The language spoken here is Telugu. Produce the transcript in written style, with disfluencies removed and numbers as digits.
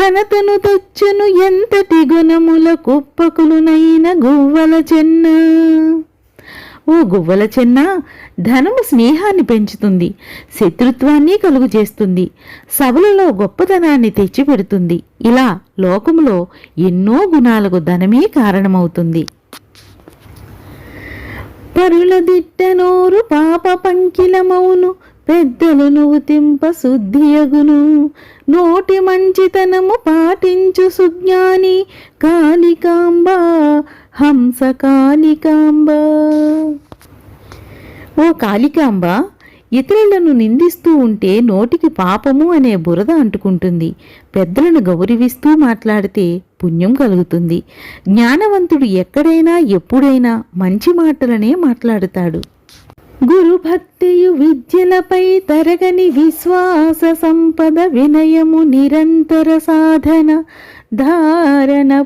ఘనతను తొచ్చును ఎంతటి గుణముల కుప్పకులునైన గువ్వల చెన్న. ఓ గువ్వల చెన్న, ధనము స్నేహాన్ని పెంచుతుంది, శత్రుత్వాన్ని కలుగు చేస్తుంది, సభలలో గొప్పతనాన్ని తెచ్చిపెడుతుంది. ఇలా లోకములో ఎన్నో గుణాలకు ధనమే కారణమవుతుంది. పరుల దిట్టనోరు పాప పంకిలమౌను, పెద్దలు నువ్వు తింప శుద్ధియగును. నోటి మంచితనము పాటించు సుజ్ఞాని, కాళికాంబ హంస కాళికాంబ. ఓ కాళికాంబ, ఇతరులను నిందిస్తూ ఉంటే నోటికి పాపము అనే బురద అంటుకుంటుంది. పెద్దలను గౌరవిస్తూ మాట్లాడితే పుణ్యం కలుగుతుంది. జ్ఞానవంతుడు ఎక్కడైనా ఎప్పుడైనా మంచి మాటలనే మాట్లాడుతాడు. గురుభక్తియు విద్యలపై తరగని విశ్వాస సంపద, వినయము నిరంతర సాధన, ధారణ